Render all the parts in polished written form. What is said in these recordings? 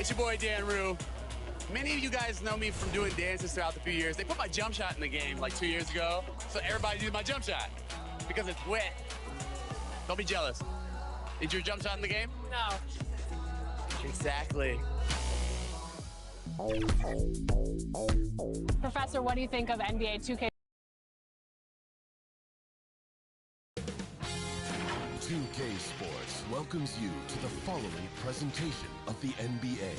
It's your boy, Dan Rue. Many of you guys know me from doing dances throughout the few years. They put my jump shot in the game like 2 years ago, so everybody did my jump shot because it's wet. Don't be jealous. Is your jump shot in the game? No. Exactly. Professor, what do you think of NBA 2K? 2K Sports welcomes you to the following presentation of the NBA.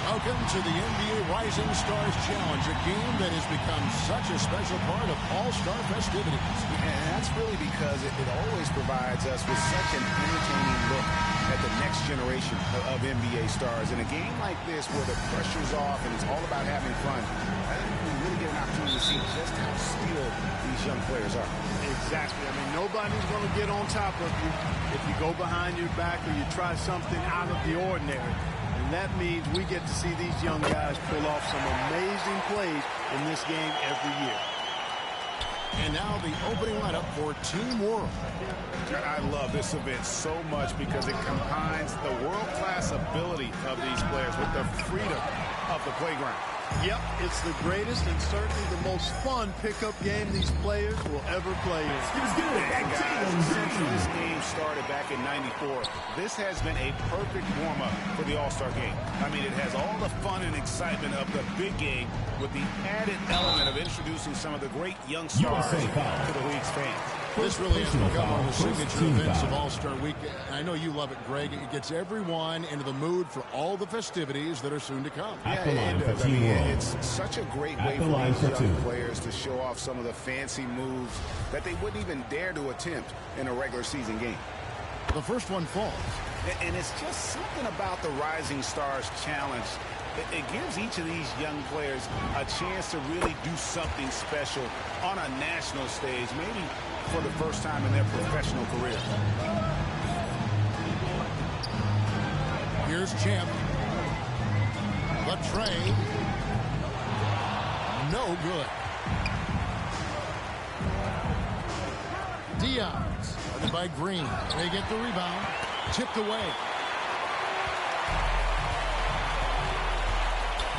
Welcome to the NBA Rising Stars Challenge, a game that has become such a special part of All-Star festivities. And that's really because it always provides us with such an entertaining look at the next generation of NBA stars. In a game like this where the pressure's off and it's all about having fun, I think we really get an opportunity to see just how skilled these young players are. Exactly. I mean, nobody's going to get on top of you if you go behind your back or you try something out of the ordinary. And that means we get to see these young guys pull off some amazing plays in this game every year. And now the opening lineup for Team World. I love this event so much because it combines the world-class ability of these players with the freedom of the playground. Yep, it's the greatest and certainly the most fun pickup game these players will ever play in. And guys, since this game started back in '94, this has been a perfect warm-up for the All-Star game. I mean, it has all the fun and excitement of the big game with the added element of introducing some of the great young stars to the league's fans. This really has become one of the signature events of All-Star Week. I know you love it, Greg. It gets everyone into the mood for all the festivities that are soon to come. Yeah, it does. I mean, it's such a great way for these young players to show off some of the fancy moves that they wouldn't even dare to attempt in a regular season game. The first one falls. And it's just something about the Rising Stars Challenge. It gives each of these young players a chance to really do something special on a national stage, maybe for the first time in their professional career. Here's Champ. The trade. No good. Diaz, guarded by Green. They get the rebound. Tipped away.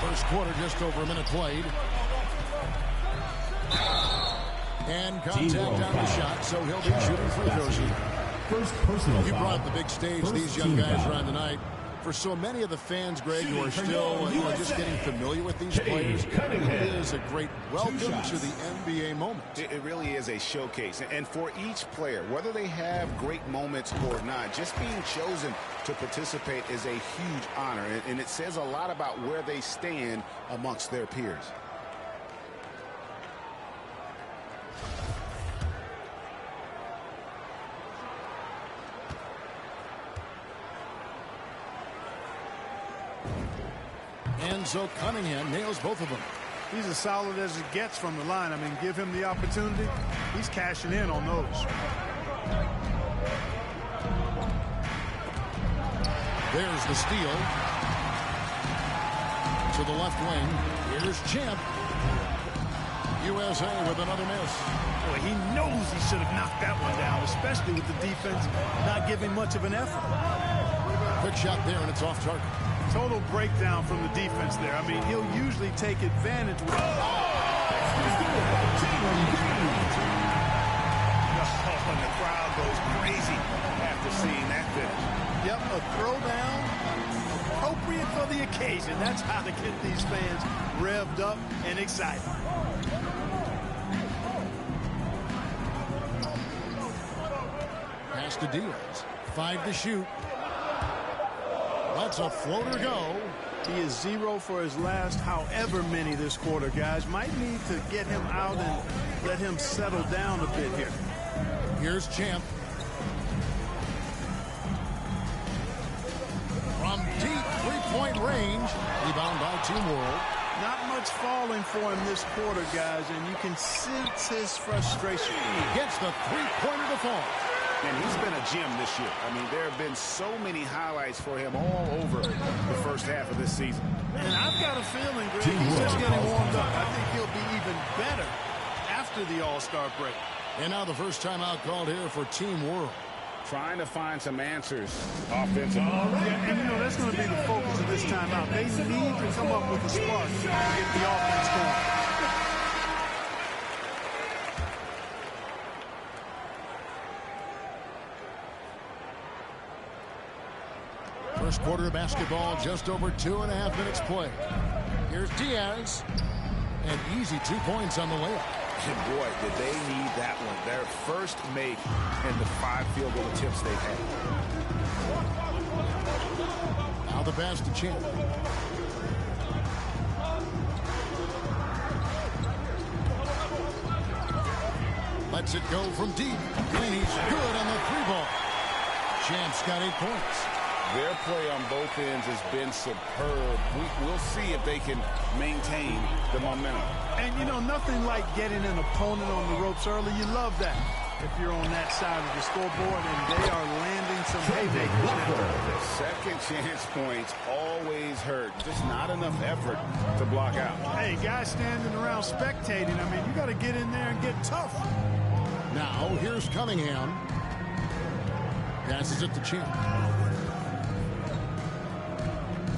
First quarter, just over a minute played. And contact on the shot, so he'll be shooting free throws here. First personal You foul. brought up the big stage. These young guys are on tonight. For so many of the fans, Greg, who are still just getting familiar with these players, it is a great welcome to the NBA moment. It really is a showcase. And for each player, whether they have great moments or not, just being chosen to participate is a huge honor. And it says a lot about where they stand amongst their peers. Enzo Cunningham nails both of them. He's as solid as it gets from the line. I mean, give him the opportunity. He's cashing in on those. There's the steal. To the left wing. Here's Champ. USA with another miss. Boy, he knows he should have knocked that one down, especially with the defense not giving much of an effort. Quick shot there, and it's off target. Total breakdown from the defense there. I mean, he'll usually take advantage. And the crowd goes crazy after seeing that finish. Yep, a throwdown appropriate for the occasion. That's how to get these fans revved up and excited. Pass to Diaz. 5 to shoot. That's a floater go. He is 0 for his last however many this quarter, guys. Might need to get him out and let him settle down a bit here. Here's Champ. From deep three-point range. Rebound by Team World. Not much falling for him this quarter, guys, and you can sense his frustration. He gets the three-pointer to fall. And he's been a gem this year. I mean, there have been so many highlights for him all over the first half of this season. And I've got a feeling, Greg, he's just getting warmed up. I think he'll be even better after the All-Star break. And now the first timeout called here for Team World. Trying to find some answers offensively. Yeah, and you know that's going to be the focus of this timeout. They need to come up with a spark to get the offense going. First quarter of basketball, just over 2.5 minutes played. Here's Diaz. And easy 2 points on the layup. And boy, did they need that one. Their first make in the 5 field goal attempts they've had. Now the pass to Champ. Lets it go from deep. And he's good on the 3-ball. Champ's got 8 points. Their play on both ends has been superb. We'll see if they can maintain the momentum. And, you know, nothing like getting an opponent on the ropes early. You love that if you're on that side of the scoreboard, and they are landing some haymakers. Second chance points always hurt. Just not enough effort to block out. Hey, guys standing around spectating, I mean, you got to get in there and get tough. Now, here's Cunningham. Passes it to Champ.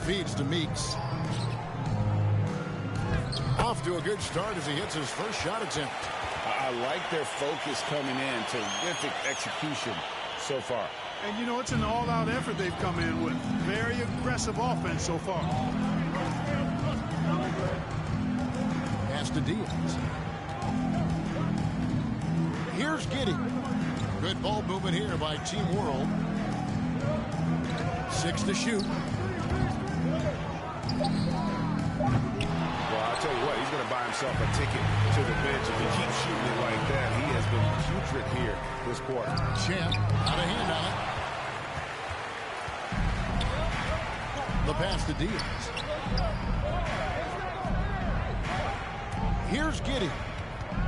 Feeds to Meeks. Off to a good start as he hits his first shot attempt. I like their focus coming in. Terrific execution so far. And, you know, it's an all-out effort they've come in with. Very aggressive offense so far. Pass to Diaz. Here's Giddey. Good ball movement here by Team World. 6 to shoot. Well, I'll tell you what, he's going to buy himself a ticket to the bench. If he keeps shooting it like that, he has been putrid here this quarter. Champ out of hand on it. The pass to Diaz. Here's Giddey.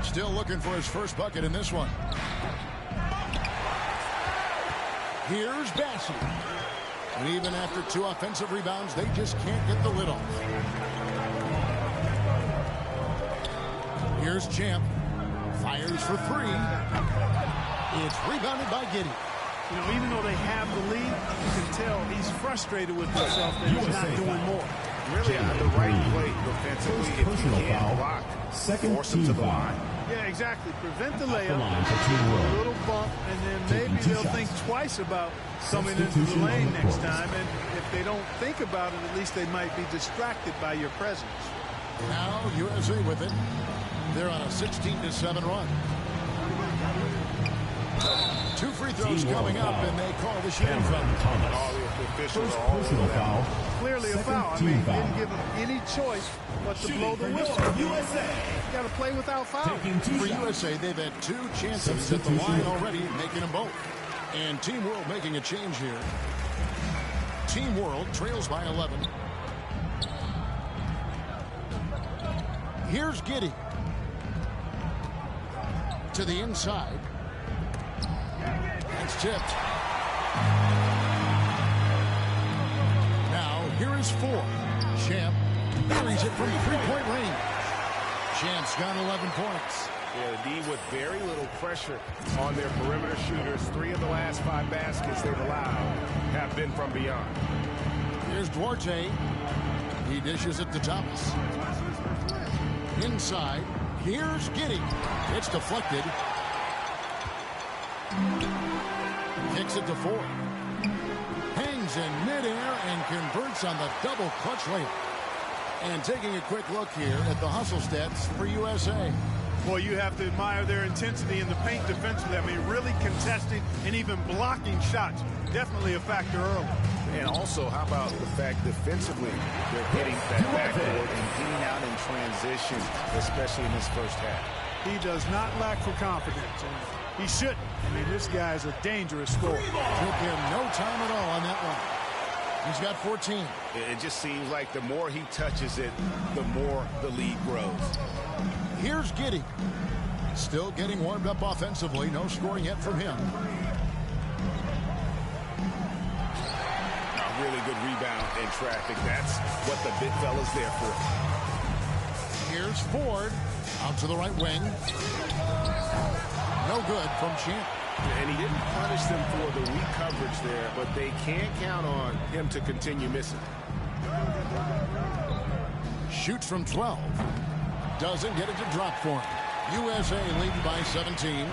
Still looking for his first bucket in this one. Here's Bassey. And even after 2 offensive rebounds, they just can't get the lid off. Here's Champ. Fires for 3. It's rebounded by Giddey. You know, even though they have the lead, you can tell he's frustrated with himself that he's not doing more. Really on the right play defensively. If you can't block, force him to the line. Yeah, exactly. Prevent the layup, a little bump, and then maybe they'll think twice about coming into the lane next time. And if they don't think about it, at least they might be distracted by your presence. Now USA with it. They're on a 16-7 run. 2 free throws coming up, and they call the shooting foul. First personal foul. Clearly a foul. I mean, didn't give them any choice but to blow the whistle. USA. You got to play without foul. For USA, they've had 2 chances at the line already, making them both. And Team World making a change here. Team World trails by 11. Here's Giddey. To the inside. It's tipped. Now, here is 4. Champ buries it from 3-point range. Champ's got 11 points. Yeah, the D with very little pressure on their perimeter shooters. 3 of the last 5 baskets they've allowed have been from beyond. Here's Duarte. He dishes it to Thomas. Inside. Here's Giddey. It's deflected. Kicks it to 4. Hangs in midair and converts on the double clutch layup. And taking a quick look here at the hustle stats for USA. Well, you have to admire their intensity in the paint defensively. I mean, really contesting and even blocking shots. Definitely a factor early. And also, how about the fact defensively, they're hitting that backboard and getting out in transition, especially in this first half. He does not lack for confidence, and he shouldn't. I mean, this guy's a dangerous scorer. Took him no time at all on that one. He's got 14. It just seems like the more he touches it, the more the lead grows. Here's Giddey. Still getting warmed up offensively. No scoring yet from him. A really good rebound in traffic. That's what the big fella's there for. Here's Ford. Out to the right wing. No No good from Champ. And he didn't punish them for the weak coverage there, but they can't count on him to continue missing. Shoots from 12. Doesn't get it to drop for him. USA leads by 17.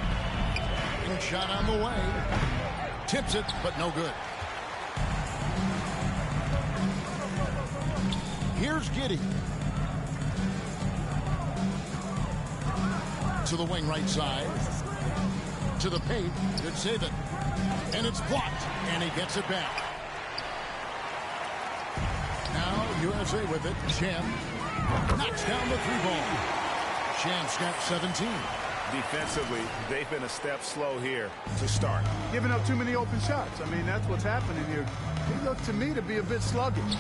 And shot on the way. Tips it, but no good. Here's Giddey. To the wing right side. To the paint. Good save it. And it's blocked. And he gets it back. Now USA with it. Champ knocks down the three ball. Champ's got 17. Defensively, they've been a step slow here to start. Giving up too many open shots. I mean, that's what's happening here. He looked to me to be a bit sluggish.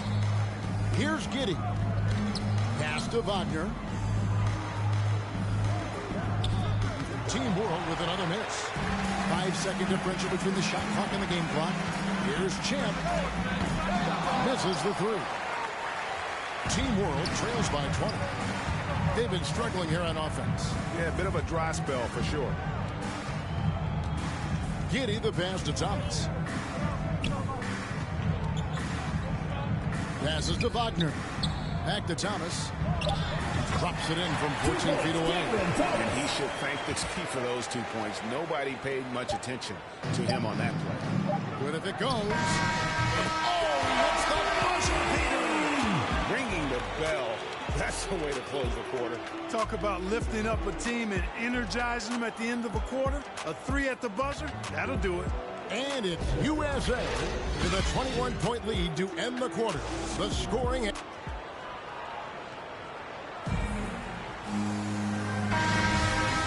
Here's Giddey. Pass to Wagner. Team World with another miss. 5-second differential between the shot clock and the game clock. Here's Champ. Misses the three. Team World trails by 20. They've been struggling here on offense. Yeah, a bit of a dry spell for sure. Giddey the pass to Thomas. Passes to Wagner. Back to Thomas. Drops it in from 14 feet away. And he should thank the key for those 2 points. Nobody paid much attention to him on that play. Good if it goes. Oh, that's the buzzer beater. Ringing the bell. That's the way to close the quarter. Talk about lifting up a team and energizing them at the end of a quarter. A 3 at the buzzer, that'll do it. And it's USA with a 21-point lead to end the quarter. The scoring.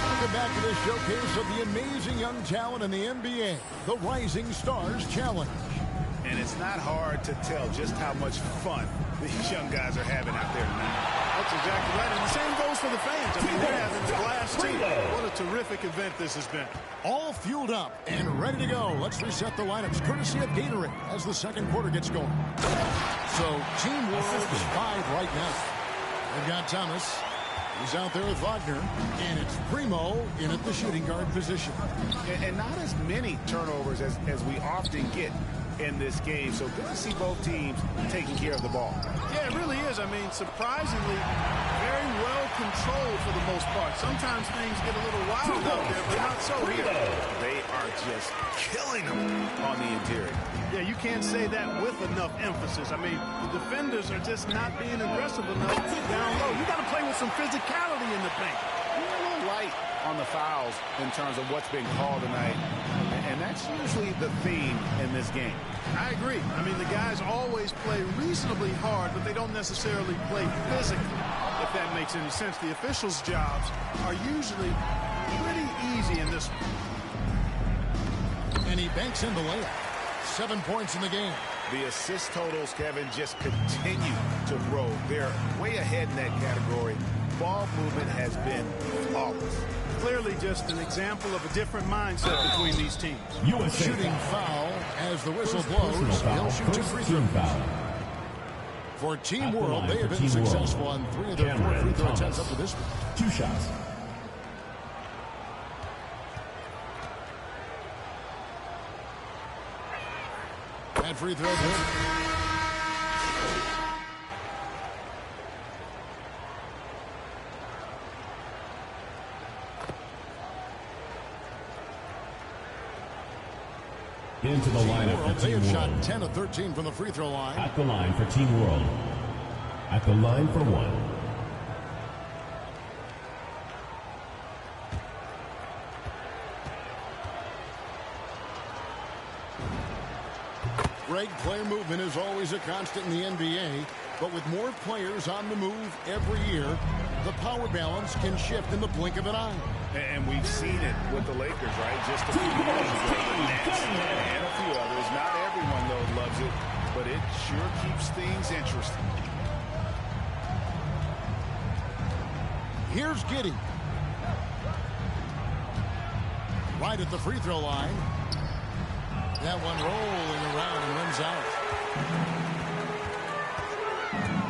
Welcome back to the showcase of the amazing young talent in the NBA, the Rising Stars Challenge. And it's not hard to tell just how much fun these young guys are having out there tonight. That's exactly right. And the same goes for the fans. I mean, they're having a blast, too. What a terrific event this has been. All fueled up and ready to go. Let's reset the lineups courtesy of Gatorade as the second quarter gets going. So, Team World is 5 right now. They've got Thomas. He's out there with Wagner. And it's Primo in at the shooting guard position. And not as many turnovers as we often get in this game. So good to see both teams taking care of the ball. Yeah, it really is. I mean, surprisingly, very well controlled for the most part. Sometimes things get a little wild out there, but not so here. They are just killing them on the interior. Yeah, you can't say that with enough emphasis. I mean, the defenders are just not being aggressive enough down low. You got to play with some physicality in the paint. We're a little light on the fouls in terms of what's been called tonight. And that's usually the theme in this game. I agree. I mean, the guys always play reasonably hard, but they don't necessarily play physically, if that makes any sense. The officials' jobs are usually pretty easy in this one. And he banks in the layup. 7 points in the game. The assist totals, Kevin, just continue to grow. They're way ahead in that category. Ball movement has been flawless. Clearly just an example of a different mindset between these teams. Shooting foul as the whistle blows. He'll shoot 2 free throws. For Team World, they have been successful on 3 of their 4 free throw attempts up to this point. 2 shots. That free throw good. Into the lineup for They Team have World. shot 10 of 13 from the free throw line. At the line for Team World. At the line for 1. Greg, player movement is always a constant in the NBA, but with more players on the move every year, the power balance can shift in the blink of an eye. And we've seen it with the Lakers, right? Just a few years ago, the Nets, and a few others. Not everyone, though, loves it, but it sure keeps things interesting. Here's Giddey. Right at the free throw line. That one rolling around and runs out.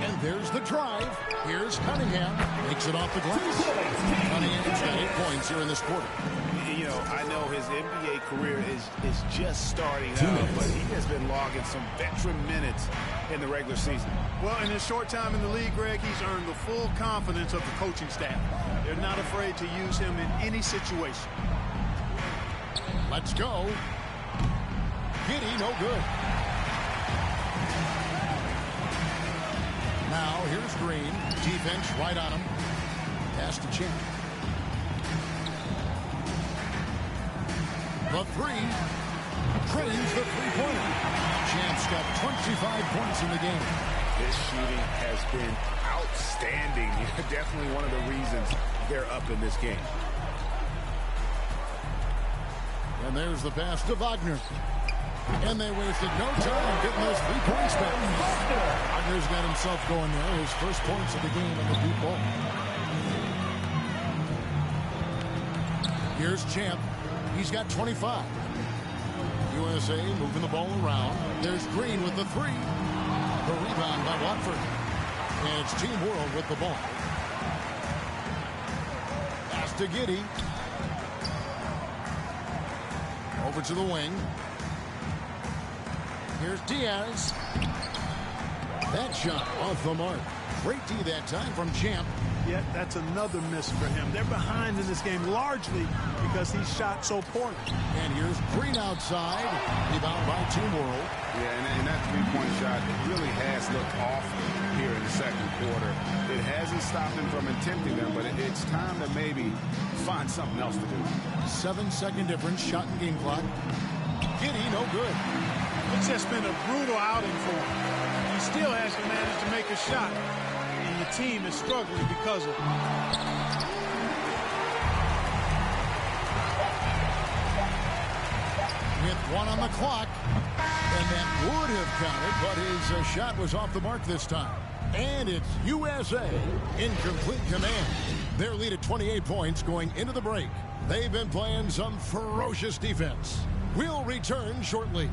And there's the drive. Here's Cunningham. Makes it off the glass. Cunningham's got 8 points here in this quarter. And, you know, I know his NBA career is just starting out, but he has been logging some veteran minutes in the regular season. Well, in his short time in the league, Greg, he's earned the full confidence of the coaching staff. They're not afraid to use him in any situation. Let's go. Giddy, no good. Now, here's Green. Defense right on him. Pass to Champ. The three. Drains the three-pointer. Champ's got 25 points in the game. This shooting has been outstanding. Definitely one of the reasons they're up in this game. And there's the pass to Wagner. And they wasted no time getting those 3 points back. Wagner's got himself going there. His first points of the game in the deep ball. Here's Champ. He's got 25. USA moving the ball around. There's Green with the 3. The rebound by Watford. And it's Team World with the ball. Pass to Giddy. Over to the wing. Here's Diaz. That shot off the mark. Great D that time from Champ. Yet that's another miss for him. They're behind in this game largely because he shot so poorly. And here's Green outside. Rebound by Team World. Yeah, and that three-point shot really has looked off here in the second quarter. It hasn't stopped him from attempting them, but it's time to maybe find something else to do. 7-second difference, shot and game clock. Giddy, no good. It's just been a brutal outing for him. He still has to manage to make a shot. And the team is struggling because of it. With 1 on the clock. And that would have counted, but his shot was off the mark this time. And it's USA in complete command. Their lead at 28 points going into the break. They've been playing some ferocious defense. We'll return shortly.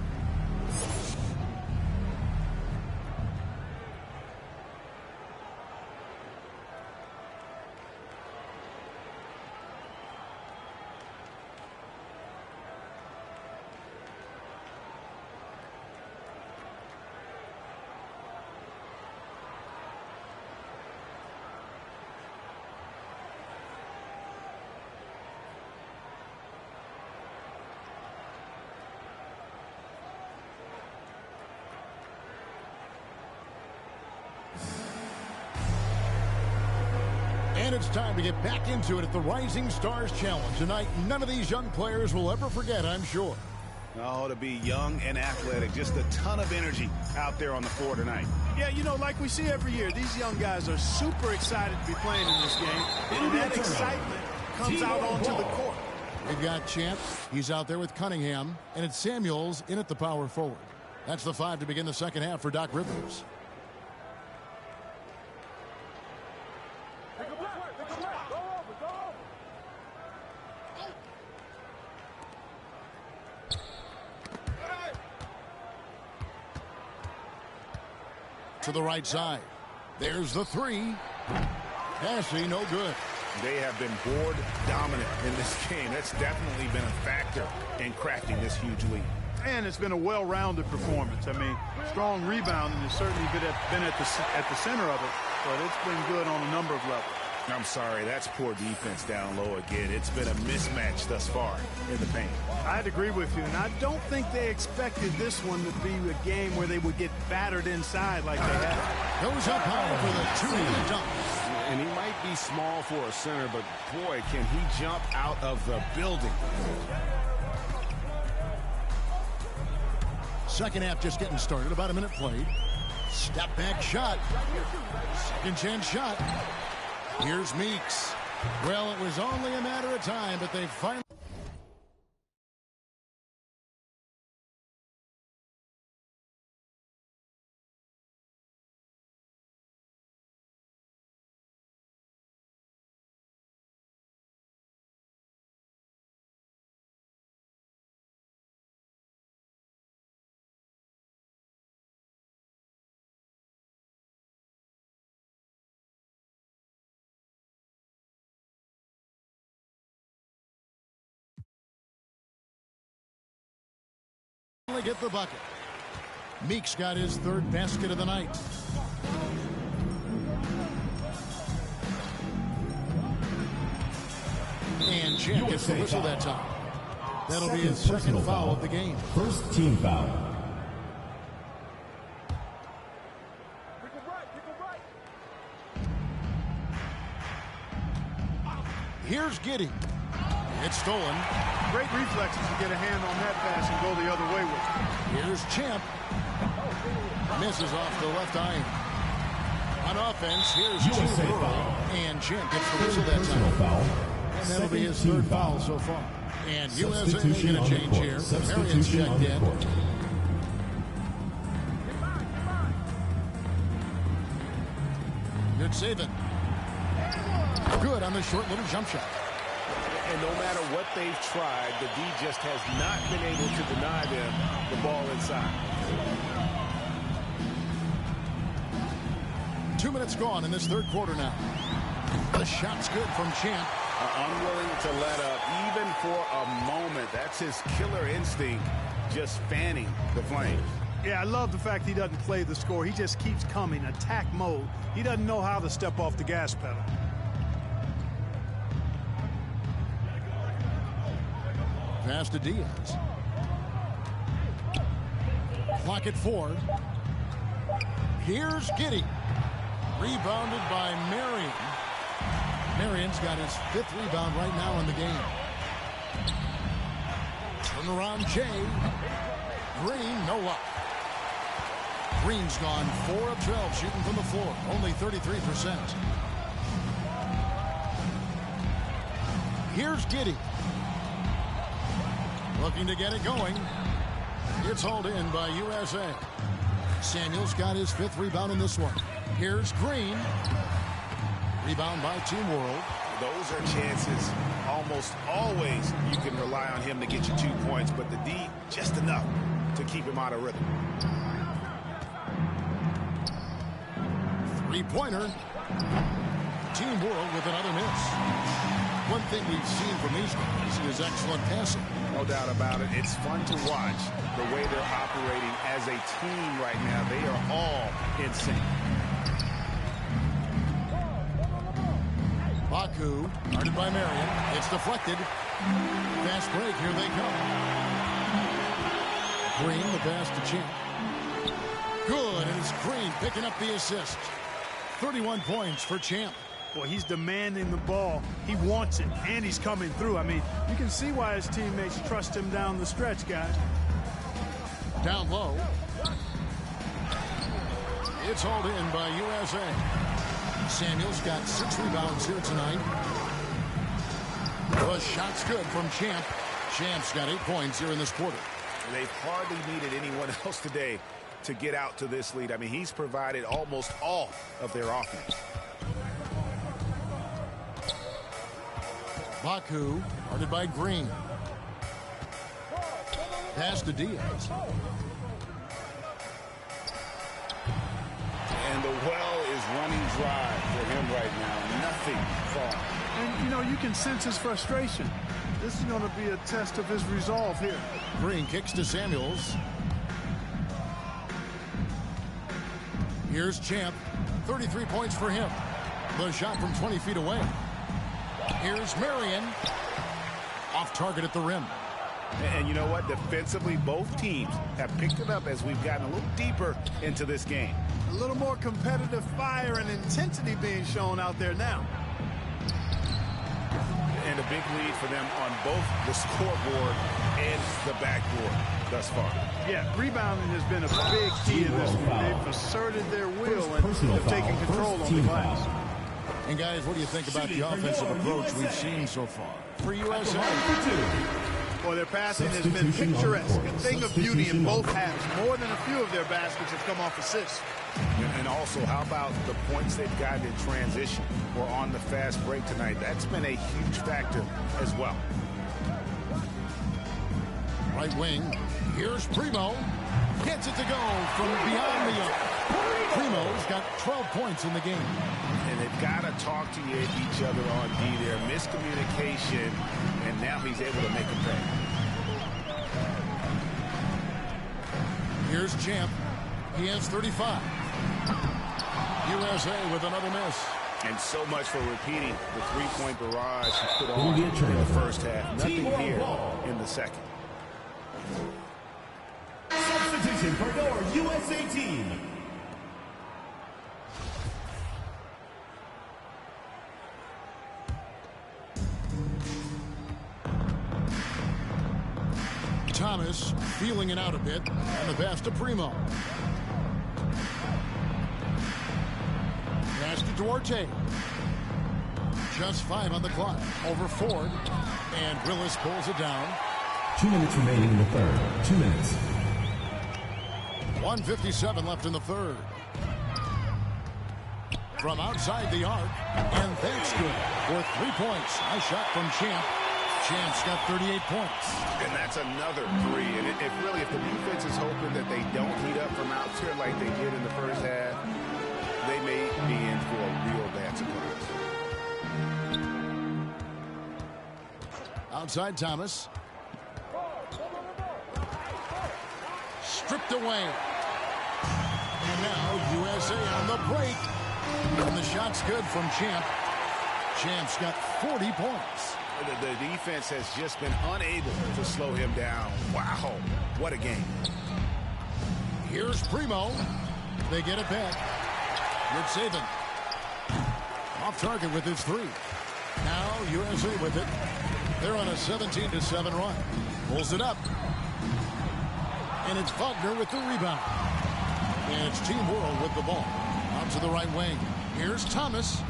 And it's time to get back into it at the Rising Stars Challenge. Tonight, none of these young players will ever forget, I'm sure. Oh, to be young and athletic. Just a ton of energy out there on the floor tonight. Yeah, you know, like we see every year, these young guys are super excited to be playing in this game. And that excitement comes out onto the court. They've got Champ. He's out there with Cunningham. And it's Samuels in at the power forward. That's the 5 to begin the second half for Doc Rivers. To the right side. There's the 3. Passing, no good. They have been board dominant in this game. That's definitely been a factor in crafting this huge lead. And it's been a well-rounded performance. I mean, strong rebounding has certainly been at the center of it, but it's been good on a number of levels. I'm sorry, that's poor defense down low again. It's been a mismatch thus far in the paint. I'd agree with you, and I don't think they expected this one to be a game where they would get battered inside like they have. Goes up high for the 2-minute dunk. And he might be small for a center, but boy, can he jump out of the building. Second half just getting started, about a minute played. Step back shot. Second chance shot. Here's Meeks. Well, it was only a matter of time, but they finally... Get the bucket. Meek's got his third basket of the night. And Champ gets the whistle that time. That'll be his second foul of the game. First team foul. Here's Giddey. It's stolen. Great reflexes to get a hand on that pass and go the other way with it. Here's Champ. Misses off the left eye. On offense, here's USA Champ. foul. And Champ gets the whistle that Personal time. foul. And that'll be his Second third team foul so far. And USA Substitution making a on the change court. here. Marion's Substitution on checked the in. court. Good save it. Good on the short little jump shot. And no matter what they've tried, the D just has not been able to deny them the ball inside. 2 minutes gone in this third quarter now. The shot's good from Champ. Unwilling to let up even for a moment. That's his killer instinct, just fanning the flames. Yeah, I love the fact he doesn't play the score. He just keeps coming, attack mode. He doesn't know how to step off the gas pedal. Pass to Diaz. Clock at 4. Here's Giddey. Rebounded by Marion. Marion's got his 5th rebound right now in the game. Turn around Jay. Green, no luck. Green's gone 4 of 12 shooting from the floor. Only 33%. Here's Giddey. Looking to get it going. It's hauled in by USA. Samuel's got his 5th rebound in this one. Here's Green. Rebound by Team World. Those are chances. Almost always you can rely on him to get you 2 points, but the D just enough to keep him out of rhythm. 3-pointer. Team World with another miss. One thing we've seen from these guys is excellent passing. No doubt about it. It's fun to watch the way they're operating as a team right now. They are all in sync. Baku, guarded by Marion. It's deflected. Fast break. Here they come. Green, the pass to Champ. Good, and it's Green picking up the assist. 31 points for Champ. Boy, he's demanding the ball. He wants it, and he's coming through. I mean, you can see why his teammates trust him down the stretch, guys. Down low. It's hauled in by USA. Samuel's got 6 rebounds here tonight. The shot's good from Champ. Champ's got 8 points here in this quarter. They've hardly needed anyone else today to get out to this lead. I mean, he's provided almost all of their offense. Baku, guarded by Green. Pass to Diaz. And the well is running dry for him right now. Nothing falling. And, you know, you can sense his frustration. This is going to be a test of his resolve here. Green kicks to Samuels. Here's Champ. 33 points for him. The shot from 20 feet away. Here's Marion. Off target at the rim. And you know what? Defensively, both teams have picked it up as we've gotten a little deeper into this game. A little more competitive fire and intensity being shown out there now. And a big lead for them on both the scoreboard and the backboard thus far. Yeah, rebounding has been a big key in this one. They've asserted their will and have taken control on the glass. And guys, what do you think about the offensive approach we've seen so far for USA? Well, their passing has been picturesque, a thing of beauty in both halves. More than a few of their baskets have come off assists. And also, how about the points they've gotten in transition or on the fast break tonight? That's been a huge factor as well. Right wing. Here's Primo. Gets it to go from beyond the arc. Primo's got 12 points in the game. And they've got to talk to each other on D there. Miscommunication, and now he's able to make a pay. Here's Champ. He has 35. USA with another miss. And so much for repeating the three-point barrage he put on Be a in the first half. Nothing Team here ball. in the second. Substitution for your USA team. Thomas feeling it out a bit, and the pass to Primo. Pass to Duarte. Just 5 on the clock. Over Ford, and Willis pulls it down. 2 minutes remaining in the third. 2 minutes. 1:57 left in the third. From outside the arc, and that's good for 3 points. Nice shot from Champ. Champ's got 38 points. And that's another three. And if the defense is hoping that they don't heat up from out here like they did in the first half, they may be in for a real bad surprise. Outside Thomas. Stripped away. And now USA on the break. And the shot's good from Champ. Champ's got 40 points. The defense has just been unable to slow him down. Wow, what a game. Here's Primo. They get it back. Good saving. Off target with his three. Now USA with it. They're on a 17-7 run. Pulls it up. And it's Wagner with the rebound. And it's Team World with the ball. Out to the right wing. Here's Thomas.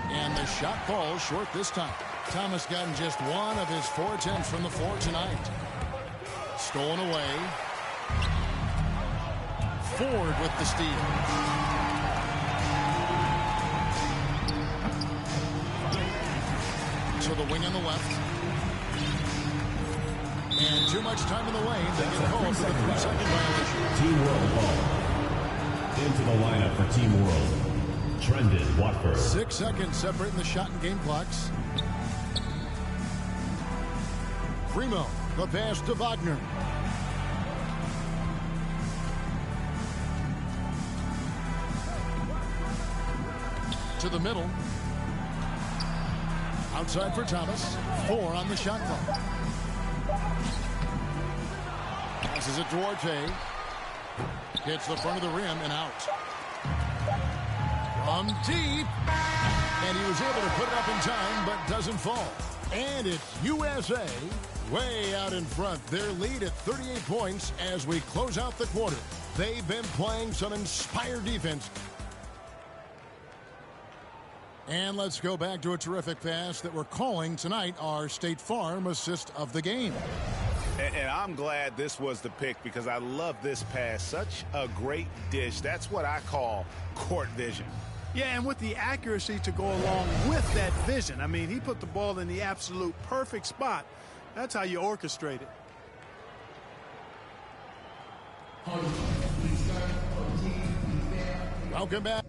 And the shot falls short this time. Thomas gotten just 1 of his 4 attempts from the floor tonight. Stolen away. Ford with the steal. To the wing on the left. And too much time in the lane. They get called for the 3-second violation. Team World ball. Into the lineup for Team World. Trendon Watford. 6 seconds separating the shot and game clocks. Primo, the pass to Wagner. To the middle. Outside for Thomas. 4 on the shot clock. Passes it to Duarte. Hits the front of the rim and out. From deep. And he was able to put it up in time, but doesn't fall. And it's USA way out in front. Their lead at 38 points as we close out the quarter. They've been playing some inspired defense. And let's go back to a terrific pass that we're calling tonight our State Farm assist of the game. And I'm glad this was the pick because I love this pass. Such a great dish. That's what I call court vision. Yeah, and with the accuracy to go along with that vision. I mean, he put the ball in the absolute perfect spot. That's how you orchestrate it. Welcome back.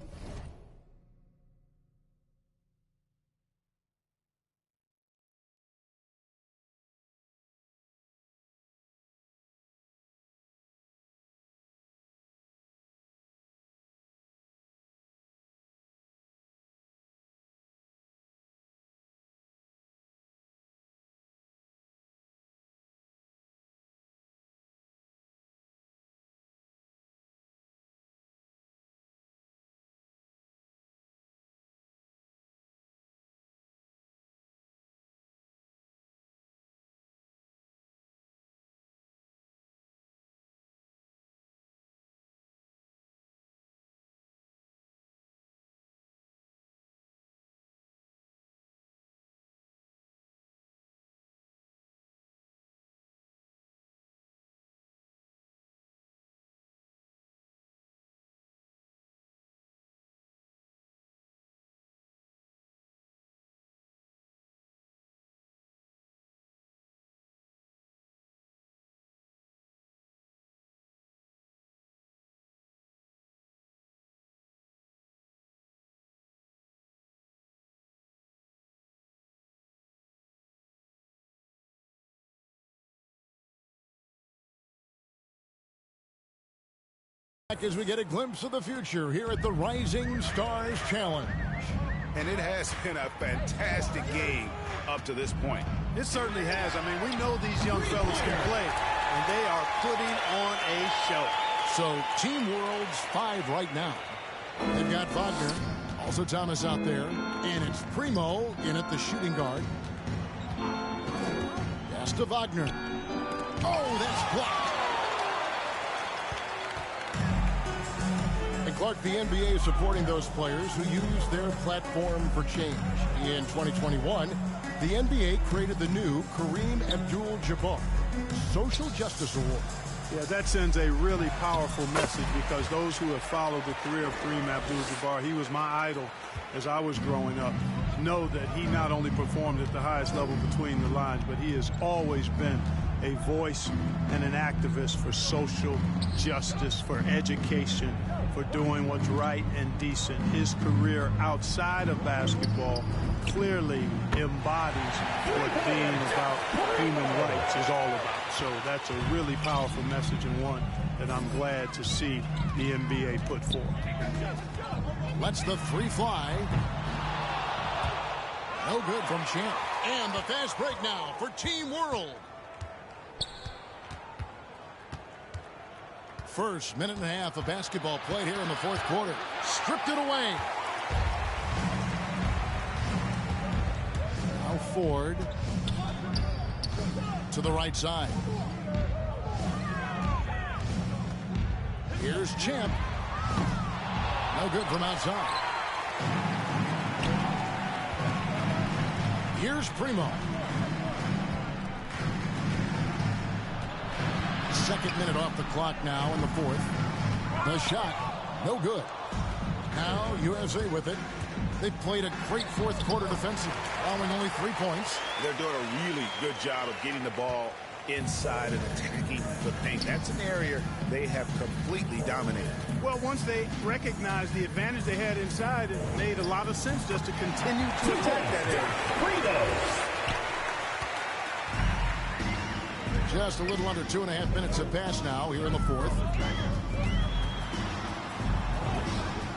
As we get a glimpse of the future here at the Rising Stars Challenge. And it has been a fantastic game up to this point. It certainly has. I mean, we know these young fellas can play, and they are putting on a show. So, Team World's 5 right now. They've got Wagner, also Thomas out there, and it's Primo in at the shooting guard. Pass to Wagner. Oh, that's blocked. And Clark, the NBA is supporting those players who use their platform for change. In 2021, the NBA created the new Kareem Abdul-Jabbar Social Justice Award. Yeah, that sends a really powerful message because those who have followed the career of Kareem Abdul-Jabbar, he was my idol as I was growing up, know that he not only performed at the highest level between the lines, but he has always been a voice and an activist for social justice, for education, for doing what's right and decent. His career outside of basketball clearly embodies what being about human rights is all about. So that's a really powerful message, and one that I'm glad to see the NBA put forth. Lets the three fly. No good from Champ. And the fast break now for Team World. First minute and a half of basketball played here in the fourth quarter. Stripped it away. Now Ford to the right side. Here's Champ. No good from outside. Here's Primo. Second minute off the clock now in the fourth. The shot, no good. Now USA with it. They've played a great fourth quarter defensive, allowing only 3 points. They're doing a really good job of getting the ball inside and attacking the paint. That's an area they have completely dominated. Well, once they recognized the advantage they had inside, it made a lot of sense just to continue to attack that area. Just a little under 2.5 minutes have passed now here in the fourth.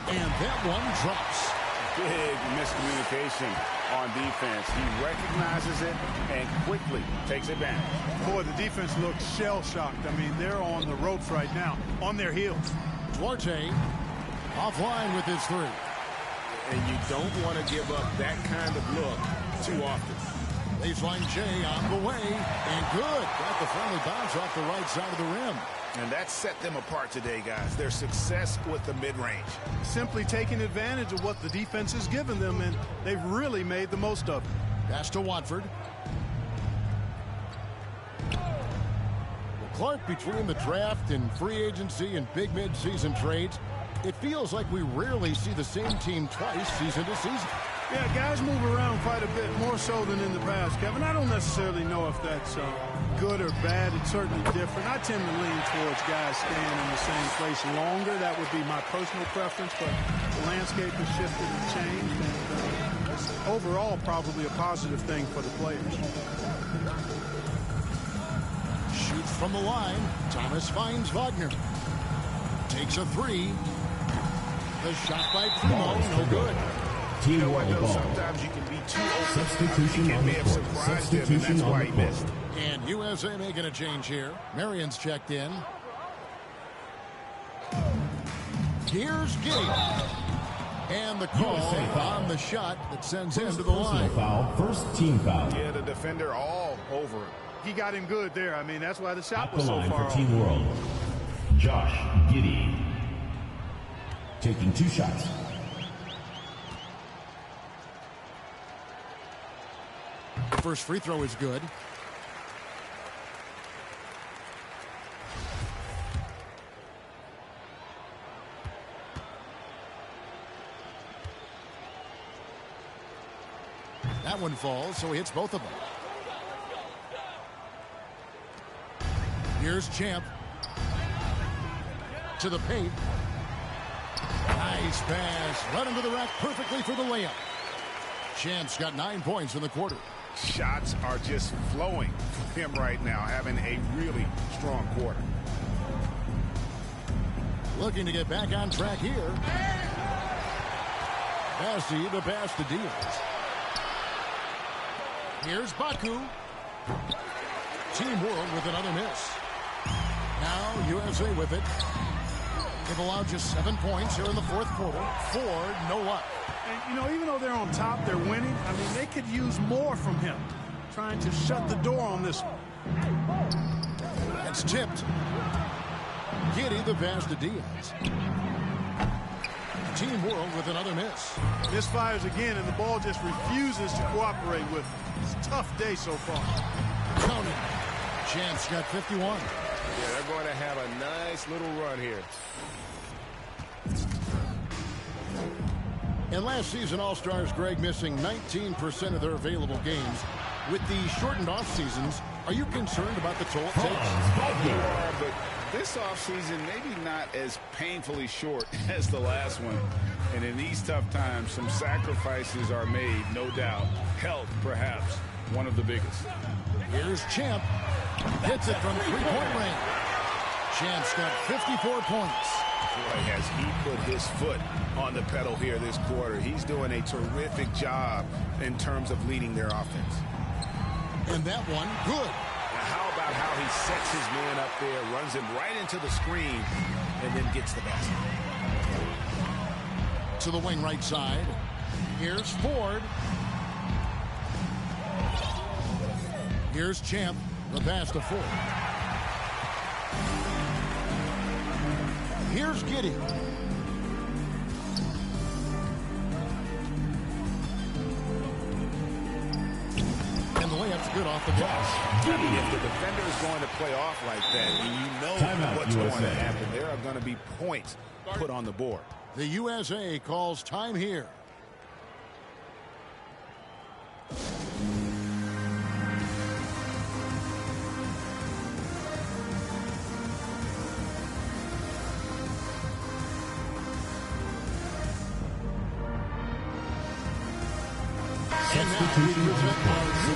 And that one drops. Big miscommunication on defense. He recognizes it and quickly takes advantage. Boy, the defense looks shell-shocked. I mean, they're on the ropes right now, on their heels. Duarte offline with his three. And you don't want to give up that kind of look too often. Baseline Jay on the way, and good. Got the friendly bounce off the right side of the rim. And that set them apart today, guys. Their success with the mid-range. Simply taking advantage of what the defense has given them, and they've really made the most of it. Pass to Watford. Clark, between the draft and free agency and big mid-season trades, it feels like we rarely see the same team twice season to season. Yeah, guys move around quite a bit, more so than in the past, Kevin. I don't necessarily know if that's good or bad. It's certainly different. I tend to lean towards guys staying in the same place longer. That would be my personal preference, but the landscape has shifted and changed, and it's overall probably a positive thing for the players. Shoots from the line. Thomas finds Wagner. Takes a three. The shot by Primo, no good. You know what, though? Sometimes you can be too open. Substitution on the court. Substitution on the court. And USA making a change here. Marion's checked in. Here's Giddy. And the call on the shot that sends him to the line. Foul, first team foul. Yeah, the defender all over it. He got him good there. I mean, that's why the shot At was the so line far for off. Team World. Josh Giddey taking 2 shots. First free throw is good. That one falls, so he hits both of them. Here's Champ. To the paint. Nice pass. Right into the rack perfectly for the layup. Champ's got 9 points in the quarter. Shots are just flowing from him right now, having a really strong quarter. Looking to get back on track here. Bassi to pass to Diaz. Here's Baku. Team World with another miss. Now USA with it. They've allowed just 7 points here in the fourth quarter. Ford, no luck. And, you know, even though they're on top, they're winning. I mean, they could use more from him. Trying to shut the door on this one. It's tipped. Giddy the pass to Diaz. Team World with another miss. Misfires again, and the ball just refuses to cooperate with him. It's a tough day so far. Tony. Champs got 51. Yeah, they're going to have a nice little run here. And last season, All-Stars, Greg, missing 19% of their available games. With the shortened off seasons, are you concerned about the toll it takes? Yeah, but this offseason maybe not as painfully short as the last one. And in these tough times, some sacrifices are made, no doubt. Health, perhaps, one of the biggest. Here's Champ. Hits it from three-point range. Champ's got 54 points. Boy, has he put his foot on the pedal here this quarter. He's doing a terrific job in terms of leading their offense. And that one, good. Now, how about how he sets his man up there, runs him right into the screen, and then gets the basket. To the wing right side. Here's Ford. Here's Champ. The pass to Ford. Here's Giddy. And the layup's good off the glass. I mean, if the defender is going to play off like that, you know what's going to happen. There are going to be points put on the board. The USA calls time here.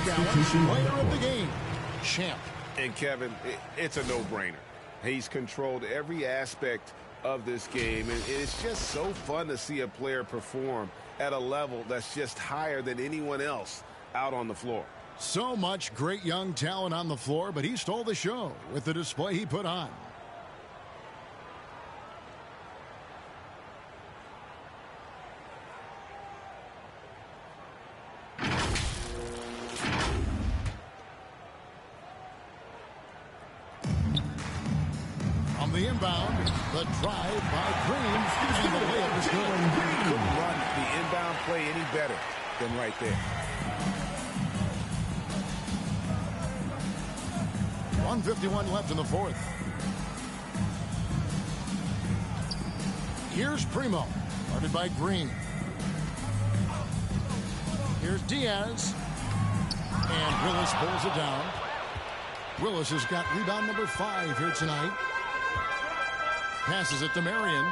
Substitution Player of the game, Champ. And Kevin, it's a no-brainer. He's controlled every aspect of this game, and it's just so fun to see a player perform at a level that's just higher than anyone else out on the floor. So much great young talent on the floor, but he stole the show with the display he put on. On the inbound, the drive by Green, and the layup is good. Couldn't run the inbound play any better than right there. 1:51 left in the fourth. Here's Primo, guarded by Green. Here's Diaz. And Willis pulls it down. Willis has got rebound number 5 here tonight. Passes it to Marion.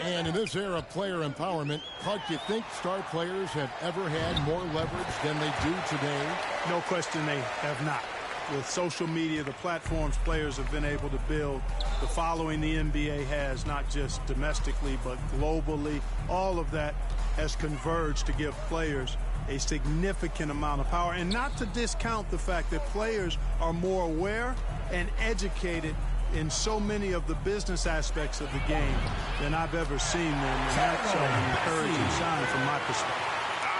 And in this era of player empowerment, Clark, do you think star players have ever had more leverage than they do today? No question they have not. With social media, the platforms players have been able to build, the following the NBA has, not just domestically, but globally, all of that has converged to give players a significant amount of power. And not to discount the fact that players are more aware and educated in so many of the business aspects of the game than I've ever seen them. And that's an encouraging sign from my perspective.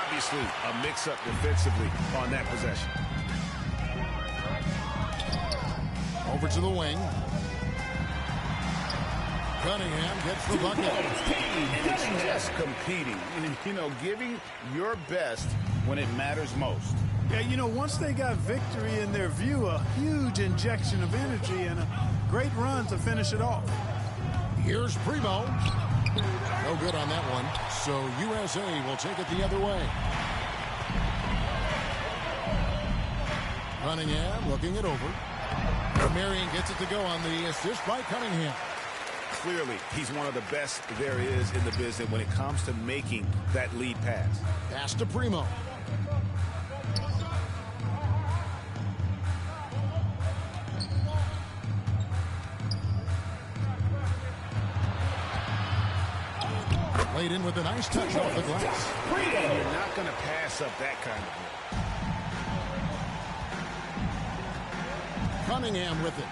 Obviously, a mix-up defensively on that possession. Over to the wing. Cunningham gets the bucket. And it's just competing. You know, giving your best when it matters most. Yeah, you know, once they got victory in their view, a huge injection of energy and a great run to finish it off. Here's Primo. No good on that one. So USA will take it the other way. Cunningham looking it over. Marion gets it to go on the assist by Cunningham. Clearly, he's one of the best there is in the business when it comes to making that lead pass. Pass to Primo. Laid in with a nice touch off the glass. You're not going to pass up that kind of hit. Cunningham with it.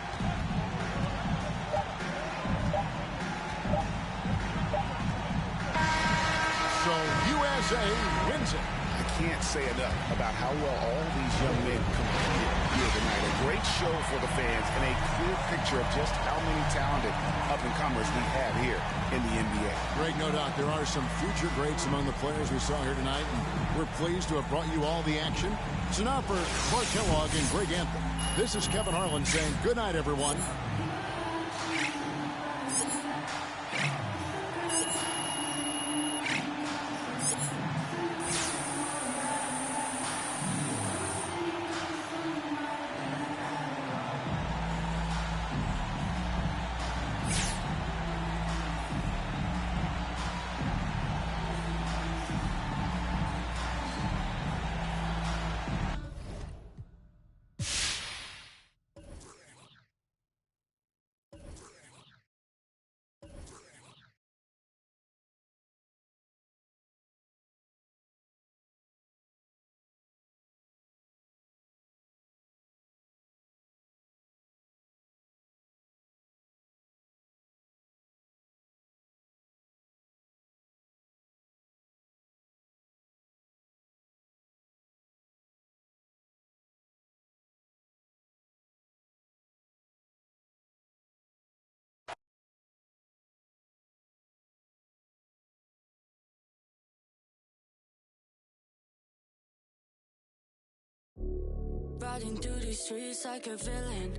So USA wins it. I can't say enough about how well all these young men competed here tonight. A great show for the fans and a clear picture of just how many talented up-and-comers we have here in the NBA. Greg, no doubt there are some future greats among the players we saw here tonight, and we're pleased to have brought you all the action. So now for Clark Kellogg and Greg Anthony, this is Kevin Harlan saying good night, everyone. Riding through these streets like a villain.